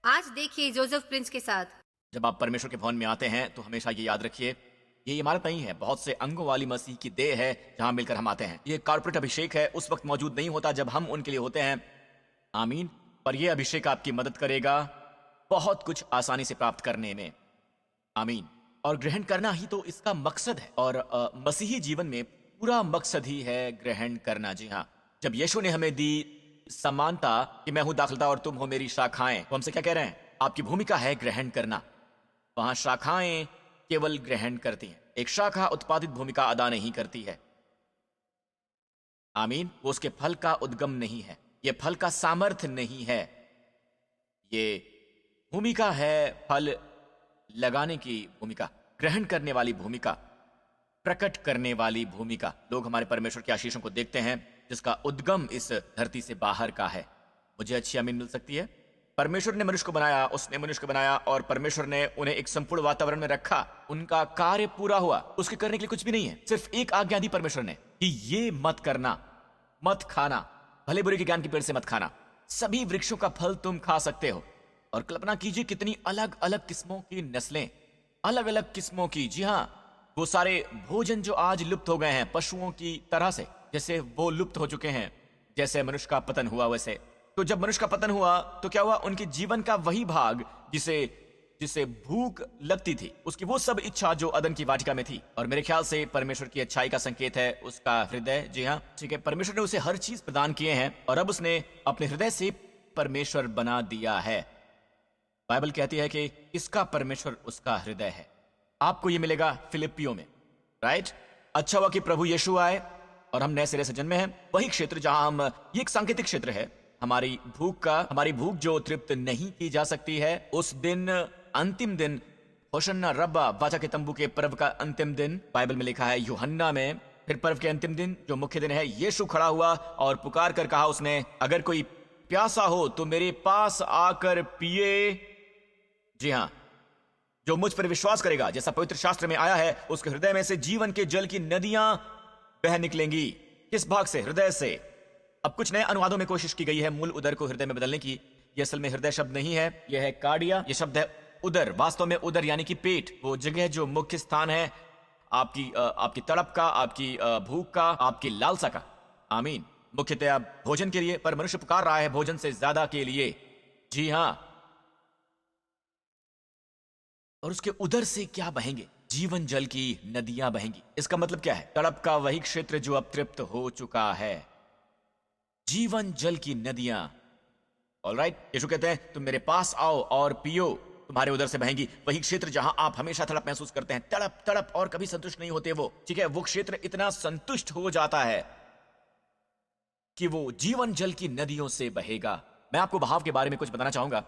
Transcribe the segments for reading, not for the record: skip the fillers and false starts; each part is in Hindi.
आज देखिए जोसेफ प्रिंस के साथ। जब आप परमेश्वर के भवन में आते हैं तो हमेशा ये याद रखिए, ये इमारत नहीं है, बहुत से अंगों वाली मसीह की देह है जहां मिलकर हम आते हैं। ये कॉर्पोरेट अभिषेक है, उस वक्त मौजूद नहीं होता जब हम उनके लिए होते हैं। आमीन। पर यह अभिषेक आपकी मदद करेगा बहुत कुछ आसानी से प्राप्त करने में। आमीन। और ग्रहण करना ही तो इसका मकसद है। और मसीही जीवन में पूरा मकसद ही है ग्रहण करना। जी हाँ, जब यीशु ने हमें दी समानता कि मैं हूं दाखलता और तुम हो मेरी शाखाएं, तो हमसे क्या कह रहे हैं? आपकी भूमिका है ग्रहण करना। वहां शाखाएं केवल ग्रहण करती हैं, एक शाखा उत्पादित भूमिका अदा नहीं करती है। आमीन। वो उसके फल का उद्गम नहीं है, ये फल का सामर्थ्य नहीं है। ये भूमिका है फल लगाने की भूमिका, ग्रहण करने वाली भूमिका, प्रकट करने वाली भूमिका। लोग हमारे परमेश्वर के आशीषों को देखते हैं जिसका उद्गम इस धरती से बाहर का है। मुझे अच्छी आमीन मिल सकती है। परमेश्वर ने मनुष्य को बनाया, उसने मनुष्य को बनाया और परमेश्वर ने उन्हें एक संपूर्ण वातावरण में रखा। उनका कार्य पूरा हुआ, उसके करने के लिए कुछ भी नहीं है। सिर्फ एक आज्ञा दी परमेश्वर ने कि ये मत करना, मत खाना, भले बुरे के ज्ञान के पेड़ से मत खाना, सभी वृक्षों का फल तुम खा सकते हो। और कल्पना कीजिए कितनी अलग अलग किस्मों की नस्लें, अलग अलग किस्मों की। जी हाँ, वो सारे भोजन जो आज लुप्त हो गए हैं पशुओं की तरह से, जैसे वो लुप्त हो चुके हैं, जैसे मनुष्य का पतन हुआ वैसे। तो जब मनुष्य का पतन हुआ तो क्या हुआ? उनके जीवन का वही भाग जिसे जिसे भूख लगती थी, उसकी वो सब इच्छा जो अदन की वाटिका में थी। और मेरे ख्याल से परमेश्वर की अच्छाई का संकेत है उसका हृदय। जी हाँ, ठीक है, परमेश्वर ने उसे हर चीज प्रदान किए हैं और अब उसने अपने हृदय से परमेश्वर बना दिया है। बाइबल कहती है कि इसका परमेश्वर उसका हृदय है। आपको ये मिलेगा फिलिपियों में, राइट? अच्छा हुआ कि प्रभु यीशु आए और हम नए सिरे से जन्मे हैं। वही क्षेत्र जहां हम, ये एक सांकेतिक क्षेत्र है हमारी भूख जो तृप्त नहीं की जा सकती है। उस दिन, अंतिम दिन, होशन्ना रब्बा वाचा के तंबू के पर्व का अंतिम दिन, बाइबल में लिखा है यूहन्ना में। फिर पर्व के अंतिम दिन जो मुख्य दिन है, यीशु खड़ा हुआ और पुकार कर कहा उसने, अगर कोई प्यासा हो तो मेरे पास आकर पिए। जी हाँ, जो मुझ पर विश्वास करेगा, जैसा पवित्र शास्त्र में आया है, उसके हृदय में से जीवन के जल की नदियां बह निकलेंगी। किस भाग से? हृदय से। अब कुछ नए अनुवादों में कोशिश की गई है मूल उदर को हृदय में बदलने की। यह असल में हृदय शब्द नहीं है, यह है कार्डिया। यह शब्द है उदर। वास्तव में उदर यानी कि पेट, वो जगह जो मुख्य स्थान है आपकी तड़प का, आपकी भूख का, आपकी लालसा का। आमीन। मुख्यतया भोजन के लिए, पर मनुष्य पुकार रहा है भोजन से ज्यादा के लिए। जी हां, और उसके उदर से क्या बहेंगे? जीवन जल की नदियां बहेंगी। इसका मतलब क्या है? तड़प का वही क्षेत्र जो अब तृप्त हो चुका है, जीवन जल की नदियां। ऑलराइट, यीशु कहते हैं तुम मेरे पास आओ और पियो, तुम्हारे उदर से बहेंगी। वही क्षेत्र जहां आप हमेशा तड़प महसूस करते हैं, तड़प तड़प, और कभी संतुष्ट नहीं होते वो, ठीक है? वो क्षेत्र इतना संतुष्ट हो जाता है कि वो जीवन जल की नदियों से बहेगा। मैं आपको बहाव के बारे में कुछ बताना चाहूंगा।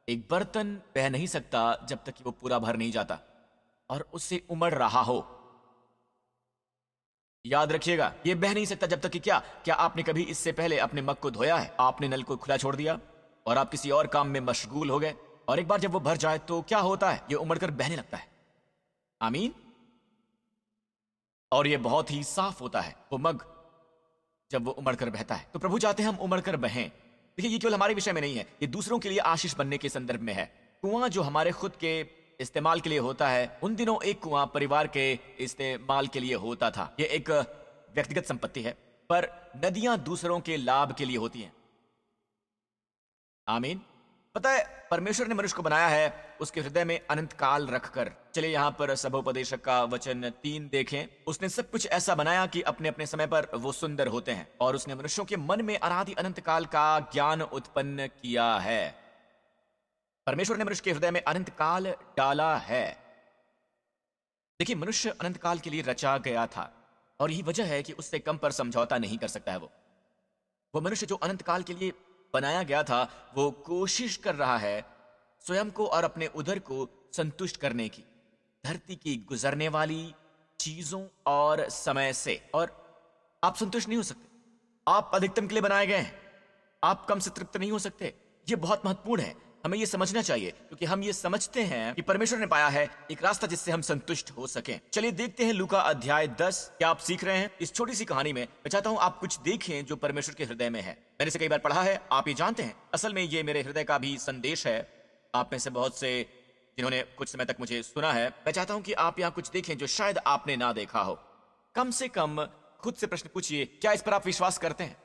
एक बर्तन बह नहीं सकता जब तक कि वो पूरा भर नहीं जाता और उससे उमड़ रहा हो। याद रखिएगा, ये बह नहीं सकता जब तक कि क्या आपने कभी इससे पहले अपने मग को धोया है? आपने नल को खुला छोड़ दिया और आप किसी और काम में मशगूल हो गए, और एक बार जब वो भर जाए तो क्या होता है? ये उमड़कर बहने लगता है। आमीन। और ये बहुत ही साफ होता है वो मग जब वो उमड़कर बहता है। तो प्रभु चाहते हैं हम उमड़कर बहें। देखिए, ये केवल हमारे विषय में नहीं है, ये दूसरों के लिए आशीष बनने के संदर्भ में है। कुआं जो हमारे खुद के इस्तेमाल के लिए होता है, उन दिनों एक कुआं परिवार के इस्तेमाल के लिए होता था। ये एक व्यक्तिगत संपत्ति है, पर नदियां दूसरों के लाभ के लिए होती हैं। आमीन। पता है, परमेश्वर ने मनुष्य को बनाया है उसके हृदय में अनंत काल रखकर। चलिए यहां पर सभोपदेशक का वचन 3 देखें। उसने सब कुछ ऐसा बनाया कि अपने अपने समय पर वो सुंदर होते हैं, और उसने मनुष्यों के मन में अनादि अनंत काल का ज्ञान उत्पन्न किया है। परमेश्वर ने मनुष्य के हृदय में अनंत काल डाला है। देखिए, मनुष्य अनंत काल के लिए रचा गया था, और यही वजह है कि उससे कम पर समझौता नहीं कर सकता है। वो मनुष्य जो अनंत काल के लिए बनाया गया था, वो कोशिश कर रहा है स्वयं को और अपने उदर को संतुष्ट करने की, धरती की गुजरने वाली चीजों और समय से। और आप संतुष्ट नहीं हो सकते, आप अधिकतम के लिए बनाए गए हैं, आप कम से तृप्त नहीं हो सकते। ये बहुत महत्वपूर्ण है, हमें ये समझना चाहिए, क्योंकि हम ये समझते हैं कि परमेश्वर ने पाया है एक रास्ता जिससे हम संतुष्ट हो सकें। चलिए देखते हैं लूका अध्याय 10। क्या आप सीख रहे हैं इस छोटी सी कहानी में? मैं चाहता हूं आप कुछ देखें जो परमेश्वर के हृदय में है। मैंने इसे कई बार पढ़ा है, आप ये जानते हैं। असल में ये मेरे हृदय का भी संदेश है। आप में से बहुत से जिन्होंने कुछ समय तक मुझे सुना है, मैं चाहता हूं कि आप यहां कुछ देखें जो शायद आपने ना देखा हो। कम से कम खुद से प्रश्न पूछिए, क्या इस पर आप विश्वास करते हैं?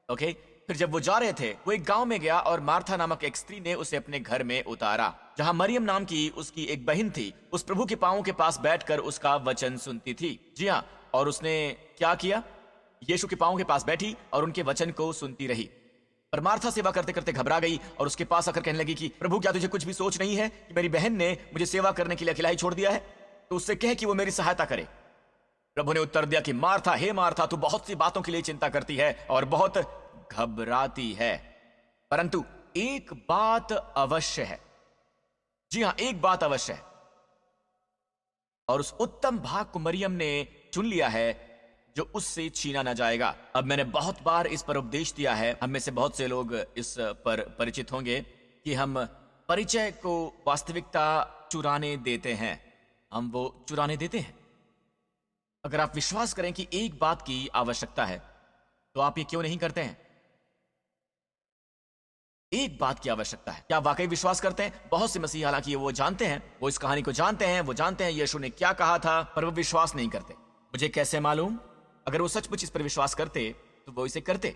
ओके। फिर जब वो जा रहे थे, वो एक गांव में गया और मार्था नामक एक स्त्री ने उसे अपने घर में उतारा, जहां मरियम नाम की उसकी एक बहन थी। उस प्रभु के पांवों के पास बैठकर उसका वचन सुनती थी। जी हाँ, और उसने क्या किया? यीशु के पांवों के पास बैठी और उनके वचन को सुनती रही। पर मार्था सेवा करते करते घबरा गई और उसके पास आकर कहने लगी कि प्रभु, क्या तुझे कुछ भी सोच नहीं है कि मेरी बहन ने मुझे सेवा करने के लिए अकेला ही छोड़ दिया है? तो उससे कह कि वो मेरी सहायता करे। प्रभु ने उत्तर दिया कि मार्था, हे मार्था, तू बहुत सी बातों के लिए चिंता करती है और बहुत घबराती है, परंतु एक बात अवश्य है। जी हां, एक बात अवश्य है, और उस उत्तम भाग को मरियम ने चुन लिया है जो उससे छीना ना जाएगा। अब मैंने बहुत बार इस पर उपदेश दिया है, हम में से बहुत से लोग इस पर परिचित होंगे कि हम परिचय को वास्तविकता चुराने देते हैं। हम वो चुराने देते हैं। अगर आप विश्वास करें कि एक बात की आवश्यकता है, तो आप ये क्यों नहीं करते हैं? एक बात की आवश्यकता है। क्या आप वाकई विश्वास करते हैं? बहुत से मसीह, हालांकि वो जानते हैं, वो इस कहानी को जानते हैं, वो जानते हैं यीशु ने क्या कहा था, पर वो विश्वास नहीं करते। मुझे कैसे मालूम? अगर वो सचमुच इस पर विश्वास करते तो वो इसे करते।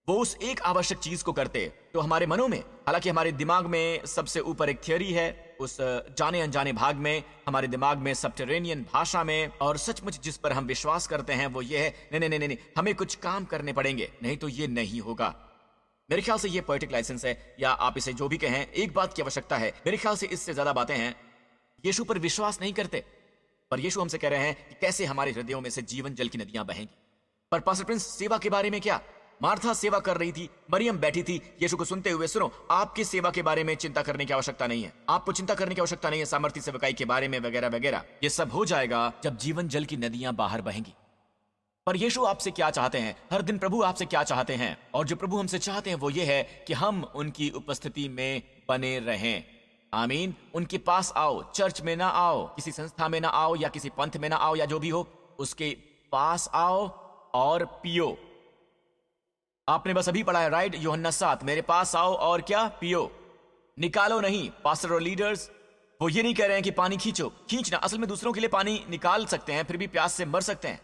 वो उस एक आवश्यक चीज को करते तो हमारे मनों में, हालांकि हमारे दिमाग में सबसे ऊपर एक थियोरी है, उस जाने अनजाने भाग में, हमारे दिमाग में सबटेरेनियन भाषा में, और सचमुच जिस पर हम विश्वास करते हैं वो ये है, नहीं नहीं नहीं नहीं, हमें कुछ काम करने पड़ेंगे, नहीं तो ये नहीं होगा। मेरे ख्याल से ये पोएटिक लाइसेंस है, या आप इसे जो भी कहें, एक बात की आवश्यकता है। मेरे ख्याल से इससे ज्यादा बातें हैं। यीशु पर विश्वास नहीं करते, पर यीशु हमसे कह रहे हैं कि कैसे हमारे हृदयों में से जीवन जल की नदियां बहेंगी। पर पास्टर प्रिंस, सेवा के बारे में क्या? मार्था सेवा कर रही थी, मरियम बैठी थी यीशु को सुनते हुए। सुनो, आपकी सेवा के बारे में चिंता करने की आवश्यकता नहीं है। आपको चिंता करने की आवश्यकता नहीं है सामर्थ्य सेवकाई के बारे में वगैरह वगैरह। ये सब हो जाएगा जब जीवन जल की नदियां बाहर बहेंगी। पर यीशु आपसे क्या चाहते हैं? हर दिन प्रभु आपसे क्या चाहते हैं? और जो प्रभु हमसे चाहते हैं वो ये है कि हम उनकी उपस्थिति में बने रहें। आमीन। उनके पास आओ, चर्च में ना आओ, किसी संस्था में ना आओ, या किसी पंथ में ना आओ, या जो भी हो, उसके पास आओ और पियो। आपने बस अभी पढ़ा है, राइट? यूहन्ना 7, मेरे पास आओ और क्या? पियो। निकालो नहीं। पास्टर और लीडर्स वो ये नहीं कह रहे हैं कि पानी खींचो। खींचना, असल में दूसरों के लिए पानी निकाल सकते हैं, फिर भी प्यास से मर सकते हैं।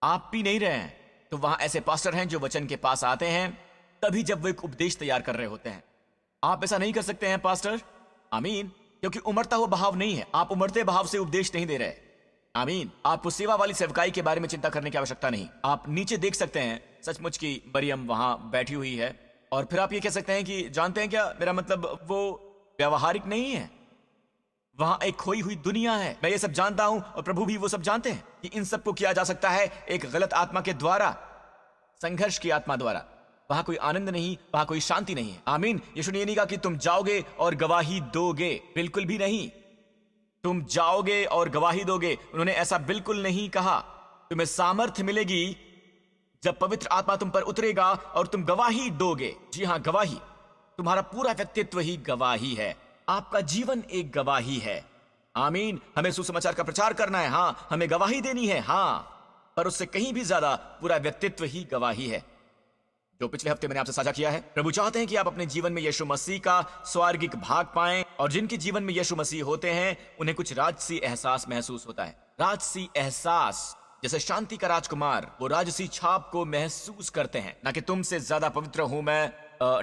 आप पी नहीं रहे हैं, तो वहां ऐसे पास्टर हैं जो वचन के पास आते हैं तभी जब वो एक उपदेश तैयार कर रहे होते हैं। आप ऐसा नहीं कर सकते हैं पास्टर। आमीन। क्योंकि उमड़ता हुआ बहाव नहीं है, आप उमड़ते बहाव से उपदेश नहीं दे रहे। आमीन। आपको सेवा वाली सेवकाई के बारे में चिंता करने की आवश्यकता नहीं। आप नीचे देख सकते हैं सचमुच की मरियम वहां बैठी हुई है, और फिर आप ये कह सकते हैं कि जानते हैं क्या, मेरा मतलब वो व्यवहारिक नहीं है। वहां एक खोई हुई दुनिया है। मैं ये सब जानता हूं और प्रभु भी वो सब जानते हैं कि इन सब को किया जा सकता है एक गलत आत्मा के द्वारा, संघर्ष की आत्मा द्वारा। वहां कोई आनंद नहीं, वहां कोई शांति नहीं है। आमीन। यीशु ने ये नहीं कहा कि तुम जाओगे और गवाही दोगे, बिल्कुल भी नहीं। तुम जाओगे और गवाही दोगे, उन्होंने ऐसा बिल्कुल नहीं कहा। तुम्हें सामर्थ्य मिलेगी जब पवित्र आत्मा तुम पर उतरेगा और तुम गवाही दोगे। जी हां, गवाही। तुम्हारा पूरा व्यक्तित्व ही गवाही है। आपका जीवन एक गवाही है। आमीन। हमें सुसमाचार का प्रचार करना है, हां, हमें गवाही देनी है, हां, पर उससे कहीं भी ज्यादा पूरा व्यक्तित्व ही गवाही है, जो पिछले हफ्ते मैंने आपसे साझा किया है। प्रभु चाहते हैं कि आप अपने जीवन में यीशु मसीह का स्वर्गिक भाग पाएं, और जिनके जीवन में यीशु मसीह होते हैं उन्हें कुछ राजसी एहसास महसूस होता है। राजसी एहसास, जैसे शांति का राजकुमार वो राजसी छाप को महसूस करते हैं। ना कि तुमसे ज्यादा पवित्र हूं मैं,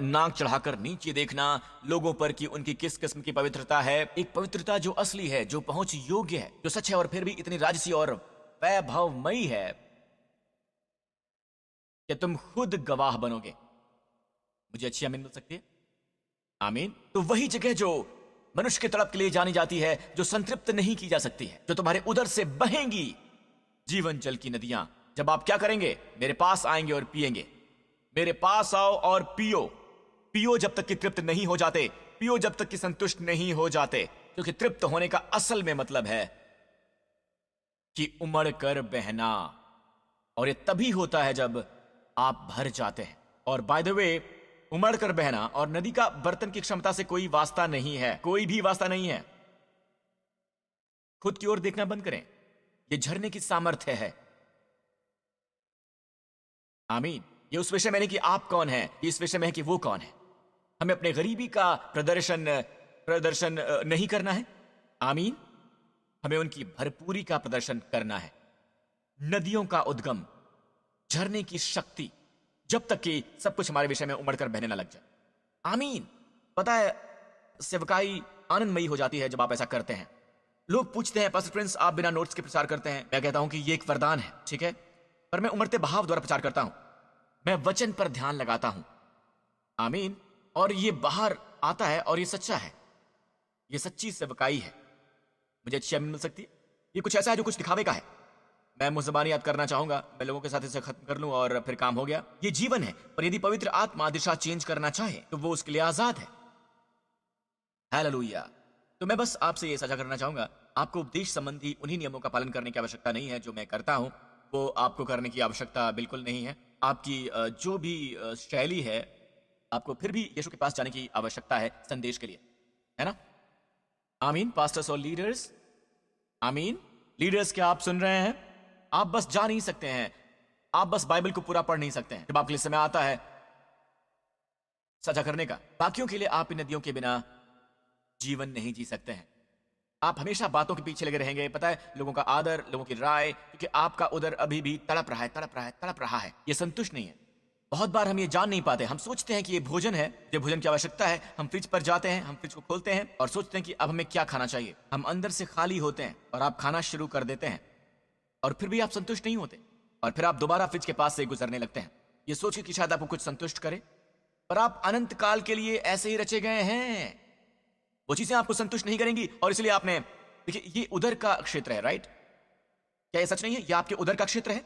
नाक चढ़ाकर नीचे देखना लोगों पर कि उनकी किस किस्म की पवित्रता है। एक पवित्रता जो असली है, जो पहुंच योग्य है, जो सच है, और फिर भी इतनी राजसी और वैभवमयी है कि तुम खुद गवाह बनोगे। मुझे अच्छी आमीन मिल सकती है? आमीन। तो वही जगह जो मनुष्य की तड़प के लिए जानी जाती है, जो संतृप्त नहीं की जा सकती है, जो तुम्हारे उदर से बहेंगी जीवन जल की नदियां। जब आप क्या करेंगे? मेरे पास आएंगे और पिएंगे। मेरे पास आओ और पियो। पियो जब तक कि तृप्त नहीं हो जाते, पियो जब तक कि संतुष्ट नहीं हो जाते, क्योंकि तृप्त होने का असल में मतलब है कि उमड़ कर बहना, और ये तभी होता है जब आप भर जाते हैं। और बाय द वे, उमड़ कर बहना और नदी का बर्तन की क्षमता से कोई वास्ता नहीं है, कोई भी वास्ता नहीं है। खुद की ओर देखना बंद करें। ये झरने की सामर्थ्य है। आमीन। ये उस विषय में नहीं कि आप कौन हैं, ये इस विषय में है कि वो कौन है। हमें अपने गरीबी का प्रदर्शन प्रदर्शन नहीं करना है। आमीन। हमें उनकी भरपूरी का प्रदर्शन करना है। नदियों का उद्गम, झरने की शक्ति, जब तक कि सब कुछ हमारे विषय में उमड़कर बहने ना लग जाए। आमीन। पता है, सेवकाई आनंदमयी हो जाती है जब आप ऐसा करते हैं। लोग पूछते हैं, पास्टर प्रिंस आप बिना नोट्स के प्रचार करते हैं। मैं कहता हूं कि ये एक वरदान है, ठीक है, पर मैं उमड़ते बहाव द्वारा प्रचार करता हूं। मैं वचन पर ध्यान लगाता हूं। आमीन। और ये बाहर आता है और ये सच्चा है। ये सच्ची सेवकाई है। मुझे अच्छी आमीन मिल सकती है। ये कुछ ऐसा है जो कुछ दिखावे का है। मैं मुज़बानी याद करना चाहूंगा, मैं लोगों के साथ इसे खत्म कर लूं और फिर काम हो गया। ये जीवन है, पर यदि पवित्र आत्मा दिशा चेंज करना चाहे तो वो उसके लिए आजाद है। हालेलुया। तो मैं बस आपसे ये साझा करना चाहूंगा, आपको उपदेश संबंधी उन्हीं नियमों का पालन करने की आवश्यकता नहीं है जो मैं करता हूं। वो आपको करने की आवश्यकता बिल्कुल नहीं है। आपकी जो भी शैली है, आपको फिर भी यीशु के पास जाने की आवश्यकता है संदेश के लिए, है ना? आमीन। पास्टर्स और लीडर्स, आमीन। लीडर्स, क्या आप सुन रहे हैं? आप बस जा नहीं सकते हैं, आप बस बाइबल को पूरा पढ़ नहीं सकते हैं। जब आपके लिए समय आता है साझा करने का, बाकियों के लिए आप इन नदियों के बिना जीवन नहीं जी सकते हैं। आप हमेशा बातों के पीछे लगे रहेंगे, पता है, लोगों का आदर, लोगों की राय, क्योंकि आपका उदर अभी भी तड़प रहा है, तड़प रहा है, तड़प रहा है। ये संतुष्ट नहीं है। बहुत बार हम ये जान नहीं पाते। हम सोचते हैं कि ये भोजन है, जब भोजन की आवश्यकता है हम फ्रिज पर जाते हैं, हम फ्रिज को खोलते हैं और सोचते हैं कि अब हमें क्या खाना चाहिए। हम अंदर से खाली होते हैं और आप खाना शुरू कर देते हैं और फिर भी आप संतुष्ट नहीं होते और फिर आप दोबारा फ्रिज के पास से गुजरने लगते हैं, ये सोच के कि शायद आपको कुछ संतुष्ट करे, पर आप अनंत काल के लिए ऐसे ही रचे गए हैं। वो चीजें आपको संतुष्ट नहीं करेंगी और इसलिए आपने, देखिए, ये उदर का क्षेत्र है, राइट? क्या ये सच नहीं है? ये आपके उदर का क्षेत्र है।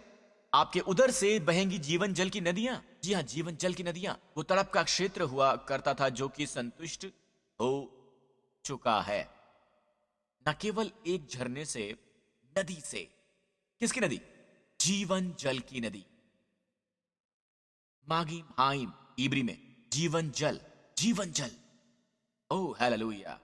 आपके उदर से बहेंगी जीवन जल की नदियां। जी हाँ, जीवन जल की नदियां। वो तड़प का क्षेत्र हुआ करता था जो कि संतुष्ट हो चुका है। न केवल एक झरने से, नदी से। किसकी नदी? जीवन जल की नदी। मागी हाइम इब्री में जीवन जल, जीवन जल। Oh hallelujah.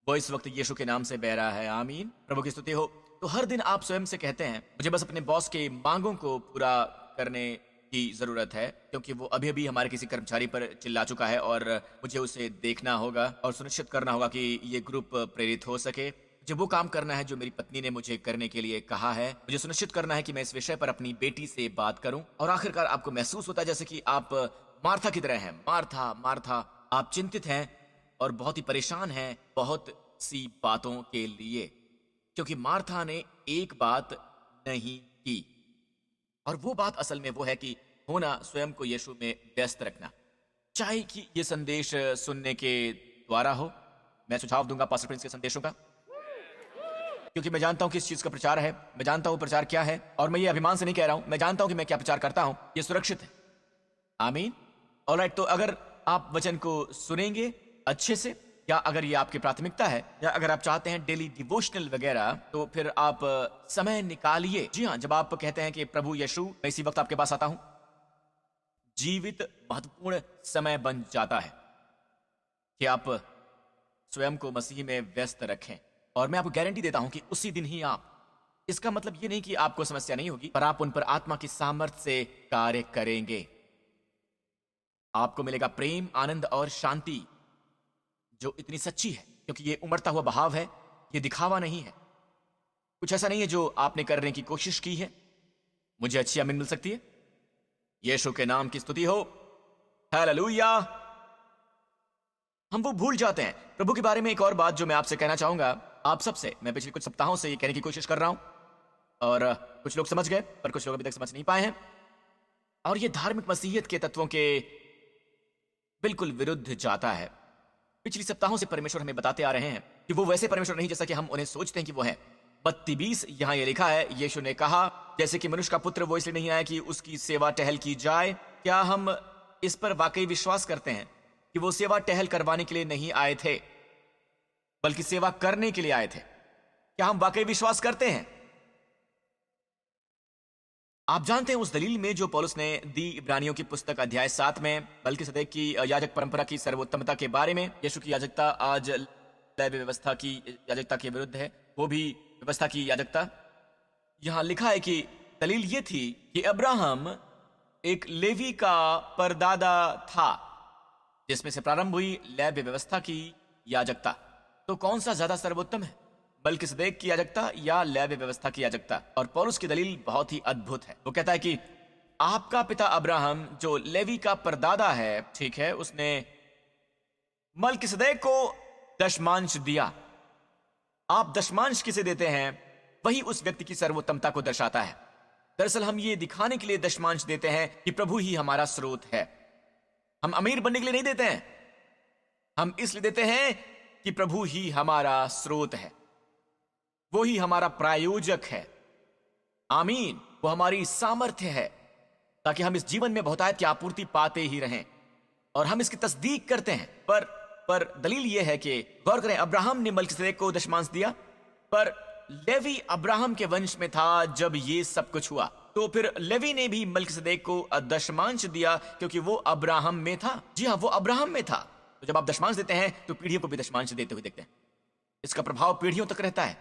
वो इस वक्त यीशु के नाम से बह रहा है। आमीन। प्रभु की स्तुति हो। तो हर दिन आप स्वयं से कहते हैं, मुझे बस अपने बॉस के मांगों को पूरा करने की जरूरत है, क्योंकि वो अभी अभी हमारे किसी कर्मचारी पर चिल्ला चुका है और मुझे उसे देखना होगा और सुनिश्चित करना होगा कि ये ग्रुप प्रेरित हो सके। मुझे वो काम करना है जो मेरी पत्नी ने मुझे करने के लिए कहा है। मुझे सुनिश्चित करना है कि मैं इस विषय पर अपनी बेटी से बात करूं। और आखिरकार आपको महसूस होता है जैसे कि आप मार्था की तरह हैं। मार्था, मार्था, आप चिंतित हैं और बहुत ही परेशान हैं बहुत सी बातों के लिए, क्योंकि मार्था ने एक बात नहीं की, और वो बात असल में वो है कि होना स्वयं को यीशु में व्यस्त रखना। चाहे कि ये संदेश सुनने के द्वारा हो। मैं सुझाव दूंगा पास्टर प्रिंस के संदेशों का, क्योंकि मैं जानता हूं कि इस चीज का प्रचार है, मैं जानता हूं प्रचार क्या है, और मैं ये अभिमान से नहीं कह रहा हूं, मैं जानता हूं कि मैं क्या प्रचार करता हूं, ये सुरक्षित है। आमीन। ऑलराइट, तो अगर आप वचन को सुनेंगे अच्छे से, या अगर ये आपकी प्राथमिकता है, या अगर आप चाहते हैं डेली डिवोशनल वगैरह, तो फिर आप समय निकालिए। जी हाँ, जब आप कहते हैं कि प्रभु यीशु, मैं इसी वक्त आपके पास आता हूं, जीवित महत्वपूर्ण समय बन जाता है कि आप स्वयं को मसीह में व्यस्त रखें। और मैं आपको गारंटी देता हूं कि उसी दिन ही आप, इसका मतलब ये नहीं कि आपको समस्या नहीं होगी, पर आप उन पर आत्मा की सामर्थ्य से कार्य करेंगे। आपको मिलेगा प्रेम, आनंद और शांति जो इतनी सच्ची है, क्योंकि ये उमड़ता हुआ बहाव है, ये दिखावा नहीं है। कुछ ऐसा नहीं है जो आपने करने की कोशिश की है। मुझे अच्छी आमीन मिल सकती है। यीशु के नाम की स्तुति हो। हालेलुया। हम वो भूल जाते हैं। प्रभु के बारे में एक और बात जो मैं आपसे कहना चाहूंगा, आप सबसे, मैं पिछले कुछ सप्ताहों से ये कहने की कोशिश कर रहा हूं, और कुछ लोग समझ गए पर कुछ लोग अभी तक समझ नहीं पाए हैं, और ये धार्मिक मसीहियत के तत्वों के बिल्कुल विरुद्ध जाता है। पिछले सप्ताहों से परमेश्वर हमें बताते आ रहे हैं कि वो वैसे परमेश्वर नहीं जैसा कि हम उन्हें सोचते हैं कि वो है। 32 यहां ये लिखा है, यीशु ने कहा, जैसे कि मनुष्य का पुत्र वो इसलिए नहीं आया कि उसकी सेवा टहल की जाए। क्या हम इस पर वाकई विश्वास करते हैं कि वो सेवा टहल करवाने के लिए नहीं आए थे, बल्कि सेवा करने के लिए आए थे? क्या हम वाकई विश्वास करते हैं? आप जानते हैं उस दलील में जो पौलुस ने दी इब्रानियों की पुस्तक अध्याय 7 में, बल्कि सदैव की याजक परंपरा की सर्वोत्तमता के बारे में, यीशु की याजकता आज लेवी व्यवस्था की याजकता के विरुद्ध है, वो भी व्यवस्था की याजकता। यहां लिखा है कि दलील ये थी कि अब्राहम एक लेवी का परदादा था। जिसमें से प्रारंभ हुई लेवी व्यवस्था की याजकता। तो कौन सा ज्यादा सर्वोत्तम है, मलकिसदेक की याजकता या लेवी व्यवस्था की याजकता? और पौलुस की दलील बहुत ही अद्भुत है। वो कहता है कि आपका पिता अब्राहम जो लेवी का परदादा है, ठीक है, उसने मलकिसदेक को दशमांश दिया। आप दशमांश किसे देते हैं, वही उस व्यक्ति की सर्वोत्तमता को दर्शाता है। दरअसल हम ये दिखाने के लिए दशमांश देते हैं कि प्रभु ही हमारा स्रोत है। हम अमीर बनने के लिए नहीं देते हैं, हम इसलिए देते हैं कि प्रभु ही हमारा स्रोत है, वो ही हमारा प्रायोजक है। आमीन। वो हमारी सामर्थ्य है ताकि हम इस जीवन में बहुतायत की आपूर्ति पाते ही रहें, और हम इसकी तस्दीक करते हैं। पर दलील यह है कि गौर करें, अब्राहम ने मलकिसदेक को दशमांश दिया, पर लेवी अब्राहम के वंश में था जब ये सब कुछ हुआ। तो फिर लेवी ने भी मलकिसदेक को दशमांश दिया क्योंकि वो अब्राहम में था। जी हाँ, वो अब्राहम में था। तो जब आप दशमांश देते हैं तो पीढ़ियों को भी दशमांश देते हुए देखते हैं। इसका प्रभाव पीढ़ियों तक रहता है।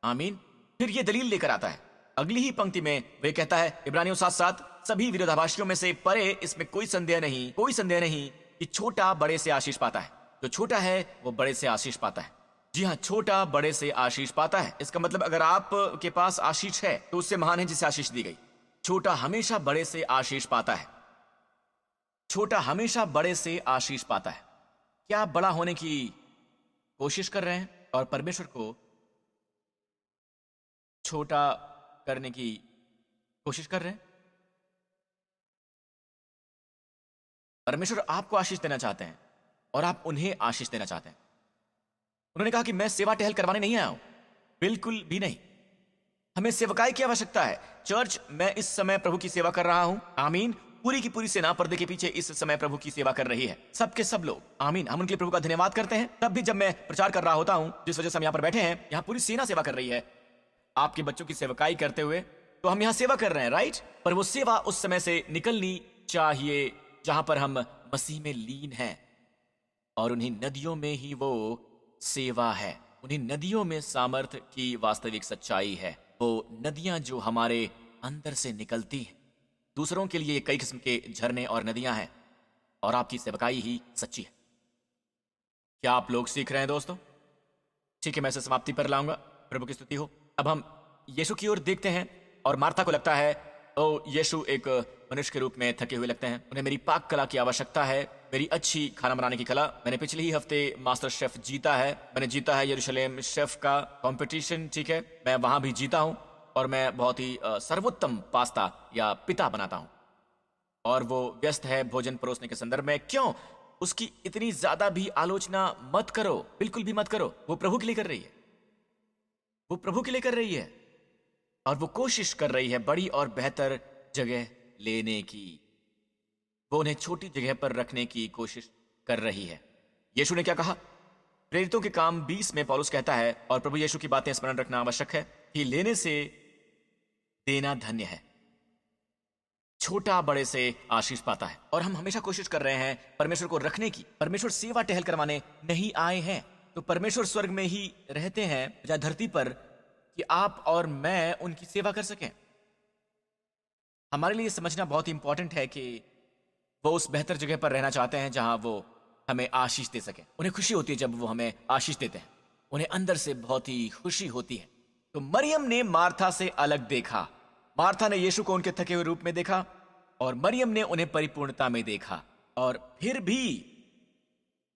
आमीन। फिर ये दलील लेकर आता है अगली ही पंक्ति में। वे कहता है इब्रानियों 7:7, सभी विरोधाभासियों में से परे, इसमें कोई संदेह नहीं कि छोटा बड़े से आशीष पाता है। जो छोटा है वो बड़े से आशीष पाता है। जी हाँ, छोटा बड़े से आशीष पाता है। इसका मतलब अगर आप के पास आशीष है तो उससे महान है जिसे आशीष दी गई। छोटा हमेशा बड़े से आशीष पाता है। छोटा हमेशा बड़े से आशीष पाता है। क्या आप बड़ा होने की कोशिश कर रहे हैं और परमेश्वर को छोटा करने की कोशिश कर रहे हैं? परमेश्वर आपको आशीष देना चाहते हैं और आप उन्हें आशीष देना चाहते हैं। उन्होंने कहा कि मैं सेवा टहल करवाने नहीं आया हूं, बिल्कुल भी नहीं। हमें सेवकाई की आवश्यकता है। चर्च, मैं इस समय प्रभु की सेवा कर रहा हूं। आमीन। पूरी की पूरी सेना पर्दे के पीछे इस समय प्रभु की सेवा कर रही है, सबके सब लोग। आमीन। हम उनके लिए प्रभु का धन्यवाद करते हैं। तब भी जब मैं प्रचार कर रहा होता हूं, जिस वजह से हम यहां पर बैठे हैं, यहां पूरी सेना सेवा कर रही है आपके बच्चों की सेवकाई करते हुए, तो हम यहां सेवा कर रहे हैं, राइट? पर वो सेवा उस समय से निकलनी चाहिए जहां पर हम मसीह में लीन हैं, और उन्हीं नदियों में ही वो सेवा है। उन्हीं नदियों में सामर्थ की वास्तविक सच्चाई है। वो नदियां जो हमारे अंदर से निकलती हैं। दूसरों के लिए कई किस्म के झरने और नदियां हैं, और आपकी सेवकाई ही सच्ची है। क्या आप लोग सीख रहे हैं दोस्तों? ठीक है, मैं इसे समाप्ति पर लाऊंगा। प्रभु की स्तुति हो। अब हम यीशु की ओर देखते हैं, और मार्था को लगता है ओ यीशु एक मनुष्य के रूप में थके हुए लगते हैं। उन्हें मेरी पाक कला की आवश्यकता है, मेरी अच्छी खाना बनाने की कला। मैंने पिछले ही हफ्ते मास्टर शेफ जीता है। मैंने जीता है यरूशलेम शेफ का कंपटीशन, ठीक है, मैं वहां भी जीता हूं, और मैं बहुत ही सर्वोत्तम पास्ता या पिता बनाता हूं। और वो व्यस्त है भोजन परोसने के संदर्भ में। क्यों? उसकी इतनी ज्यादा भी आलोचना मत करो, बिल्कुल भी मत करो। वो प्रभु के लिए कर रही है, वो प्रभु के लिए कर रही है, और वो कोशिश कर रही है बड़ी और बेहतर जगह लेने की। वो उन्हें छोटी जगह पर रखने की कोशिश कर रही है। यीशु ने क्या कहा? प्रेरितों के काम 20 में पौलुस कहता है, और प्रभु यीशु की बातें स्मरण रखना आवश्यक है कि लेने से देना धन्य है। छोटा बड़े से आशीष पाता है। और हम हमेशा कोशिश कर रहे हैं परमेश्वर को रखने की। परमेश्वर सेवा टहल करवाने नहीं आए हैं। तो परमेश्वर स्वर्ग में ही रहते हैं या धरती पर, कि आप और मैं उनकी सेवा कर सकें। हमारे लिए समझना बहुत ही इंपॉर्टेंट है कि वो उस बेहतर जगह पर रहना चाहते हैं जहां वो हमें आशीष दे सकें। उन्हें खुशी होती है जब वो हमें आशीष देते हैं, उन्हें अंदर से बहुत ही खुशी होती है। तो मरियम ने मार्था से अलग देखा। मार्था ने यीशु को उनके थके हुए रूप में देखा, और मरियम ने उन्हें परिपूर्णता में देखा। और फिर भी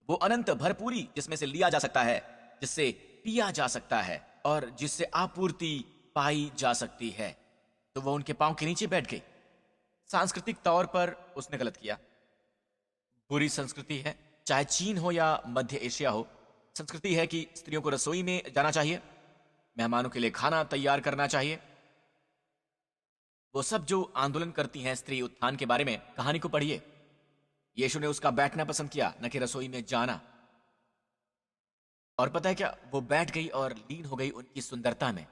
वो अनंत भरपूरी, जिसमें से लिया जा सकता है, जिससे पिया जा सकता है, और जिससे आपूर्ति पाई जा सकती है, तो वो उनके पांव के नीचे बैठ गई। सांस्कृतिक तौर पर उसने गलत किया। बुरी संस्कृति है, चाहे चीन हो या मध्य एशिया हो। संस्कृति है कि स्त्रियों को रसोई में जाना चाहिए, मेहमानों के लिए खाना तैयार करना चाहिए। वो सब जो आंदोलन करती हैं स्त्री उत्थान के बारे में, कहानी को पढ़िए। यीशु ने उसका बैठना पसंद किया, न कि रसोई में जाना। और पता है क्या? वो बैठ गई और लीन हो गई उनकी सुंदरता में,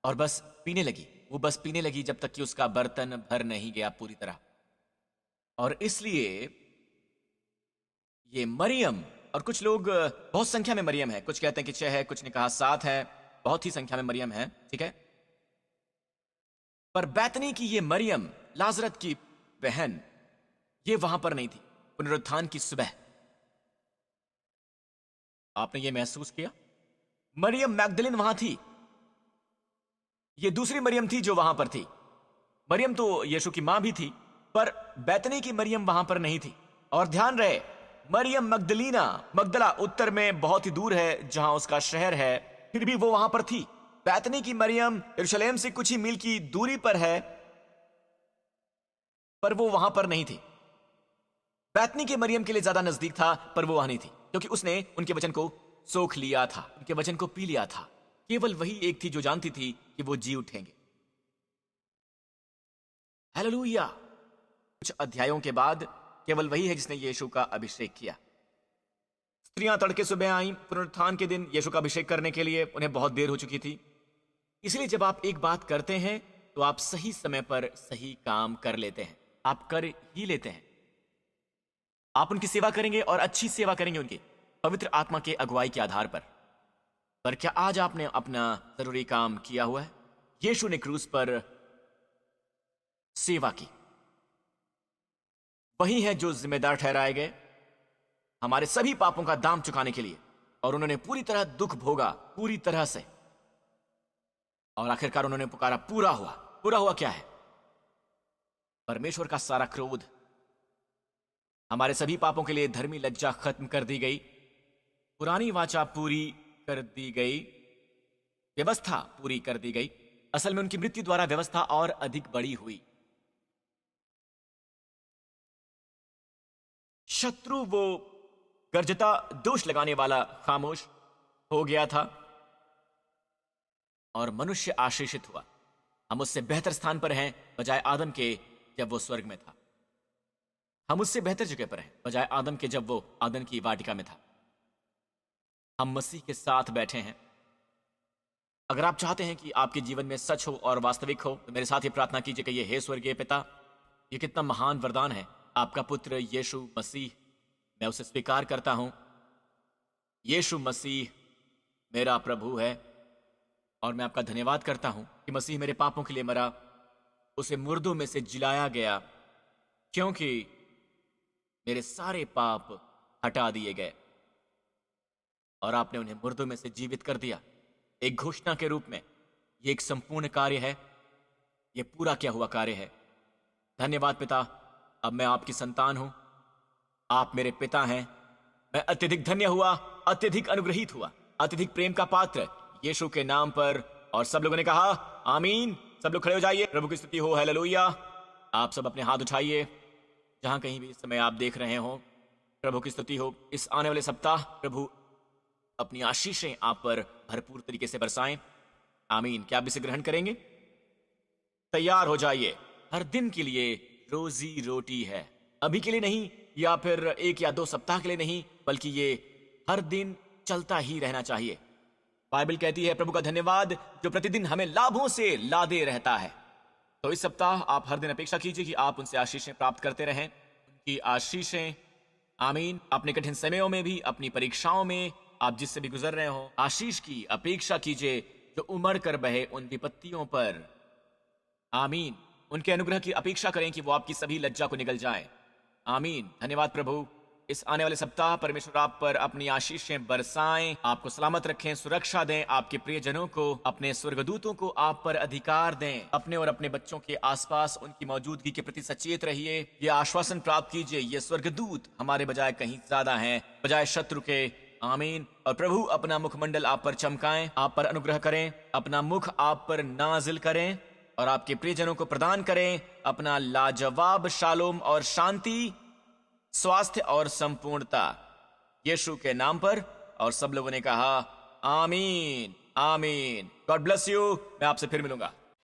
और बस पीने लगी। वो बस पीने लगी जब तक कि उसका बर्तन भर नहीं गया पूरी तरह। और इसलिए ये मरियम, और कुछ लोग, बहुत संख्या में मरियम है, कुछ कहते हैं कि 6 है, कुछ ने कहा 7 है, बहुत ही संख्या में मरियम है, ठीक है। पर बैतनी की ये मरियम, लाजरत की बहन, ये वहां पर नहीं थी। पुनरुत्थान की सुबह आपने ये महसूस किया? मरियम मैगदलिन वहां थी। ये दूसरी मरियम थी जो वहां पर थी। मरियम तो यीशु की मां भी थी, पर बैतनी की मरियम वहां पर नहीं थी। और ध्यान रहे, मरियम मगदलीना, मगदला उत्तर में बहुत ही दूर है जहां उसका शहर है, फिर भी वो वहां पर थी। बैतनी की मरियम यरूशलेम से कुछ ही मील की दूरी पर है, पर वो वहां पर नहीं थी। बैतनी के मरियम के लिए ज्यादा नजदीक था, पर वो वहां नहीं थी, क्योंकि उसने उनके वचन को सोख लिया था, उनके वचन को पी लिया था। केवल वही एक थी जो जानती थी कि वो जी उठेंगे। हालेलुया। कुछ अध्यायों के बाद केवल वही है जिसने यीशु का अभिषेक किया। स्त्रियां तड़के सुबह आईं पुनरुत्थान के दिन यीशु का अभिषेक करने के लिए। उन्हें बहुत देर हो चुकी थी। इसलिए जब आप एक बात करते हैं तो आप सही समय पर सही काम कर लेते हैं। आप कर ही लेते हैं। आप उनकी सेवा करेंगे और अच्छी सेवा करेंगे उनकी पवित्र आत्मा के अगुवाई के आधार पर क्या आज आपने अपना जरूरी काम किया हुआ है? यीशु ने क्रूस पर सेवा की। वही है जो जिम्मेदार ठहराए गए हमारे सभी पापों का दाम चुकाने के लिए, और उन्होंने पूरी तरह दुख भोगा, पूरी तरह से। और आखिरकार उन्होंने पुकारा, पूरा हुआ। पूरा हुआ क्या है? परमेश्वर का सारा क्रोध। हमारे सभी पापों के लिए धर्मी लज्जा खत्म कर दी गई, पुरानी वाचा पूरी कर दी गई, व्यवस्था पूरी कर दी गई। असल में उनकी मृत्यु द्वारा व्यवस्था और अधिक बड़ी हुई। शत्रु, वो गर्जता दोष लगाने वाला, खामोश हो गया था और मनुष्य आशीषित हुआ। हम उससे बेहतर स्थान पर हैं बजाय आदम के जब वो स्वर्ग में था। हम उससे बेहतर जगह पर हैं बजाय आदम के जब वो आदम की वाटिका में था। हम मसीह के साथ बैठे हैं। अगर आप चाहते हैं कि आपके जीवन में सच हो और वास्तविक हो तो मेरे साथ ये प्रार्थना कीजिए कि ये हे स्वर्गीय पिता, ये कितना महान वरदान है। आपका पुत्र यीशु मसीह, मैं उसे स्वीकार करता हूं। यीशु मसीह मेरा प्रभु है और मैं आपका धन्यवाद करता हूं कि मसीह मेरे पापों के लिए मरा, उसे मुर्दों में से जिलाया गया, क्योंकि मेरे सारे पाप हटा दिए गए और आपने उन्हें मुर्दों में से जीवित कर दिया एक घोषणा के रूप में। यह एक संपूर्ण कार्य है, यह पूरा किया हुआ कार्य है। धन्यवाद पिता, अब मैं आपकी संतान हूं, आप मेरे पिता हैं। मैं अत्यधिक धन्य हुआ, अत्यधिक अनुग्रहित हुआ, अत्यधिक प्रेम का पात्र यीशु के नाम पर। और सब लोगों ने कहा आमीन। सब लोग खड़े हो जाइए, प्रभु की स्तुति हो। हालेलुया। आप सब अपने हाथ उठाइए जहां कहीं भी इस समय आप देख रहे हो। प्रभु की स्तुति हो। इस आने वाले सप्ताह प्रभु अपनी आशीषें आप पर भरपूर तरीके से बरसाएं। आमीन। क्या आप इसे ग्रहण करेंगे? तैयार हो जाइए। हर दिन के लिए रोजी रोटी है, अभी के लिए नहीं, या फिर 1 या 2 सप्ताह के लिए नहीं, बल्कि ये हर दिन चलता ही रहना चाहिए। बाइबल कहती है प्रभु का धन्यवाद जो प्रतिदिन हमें लाभों से लादे रहता है। तो इस सप्ताह आप हर दिन अपेक्षा कीजिए कि आप उनसे आशीषें प्राप्त करते रहें, उनकी आशीषें। आमीन। अपने कठिन समयों में भी, अपनी परीक्षाओं में, आप जिससे भी गुजर रहे हो, आशीष की अपेक्षा कीजिए जो उमड़ कर बहे उन विपत्तियों पर। आमीन। उनके अनुग्रह की अपेक्षा करें कि वो आपकी सभी लज्जा को निगल जाएं। आमीन। धन्यवाद प्रभु। इस आने वाले सप्ताह परमेश्वर आप पर अपनी आशीषें बरसाएं, आपको सलामत रखें, सुरक्षा दें, आपके प्रियजनों को, अपने स्वर्गदूतों को आप पर अधिकार दें। अपने और अपने बच्चों के आसपास उनकी मौजूदगी के प्रति सचेत रहिए। ये आश्वासन प्राप्त कीजिए, ये स्वर्गदूत हमारे बजाय कहीं ज्यादा हैं, बजाय शत्रु के। आमीन। और प्रभु अपना मुखमंडल आप पर चमकाएं, आप पर अनुग्रह करें, अपना मुख आप पर नाजिल करें और आपके प्रियजनों को प्रदान करें अपना लाजवाब शालोम और शांति, स्वास्थ्य और संपूर्णता, यीशु के नाम पर। और सब लोगों ने कहा आमीन, आमीन। God bless you. मैं आपसे फिर मिलूंगा।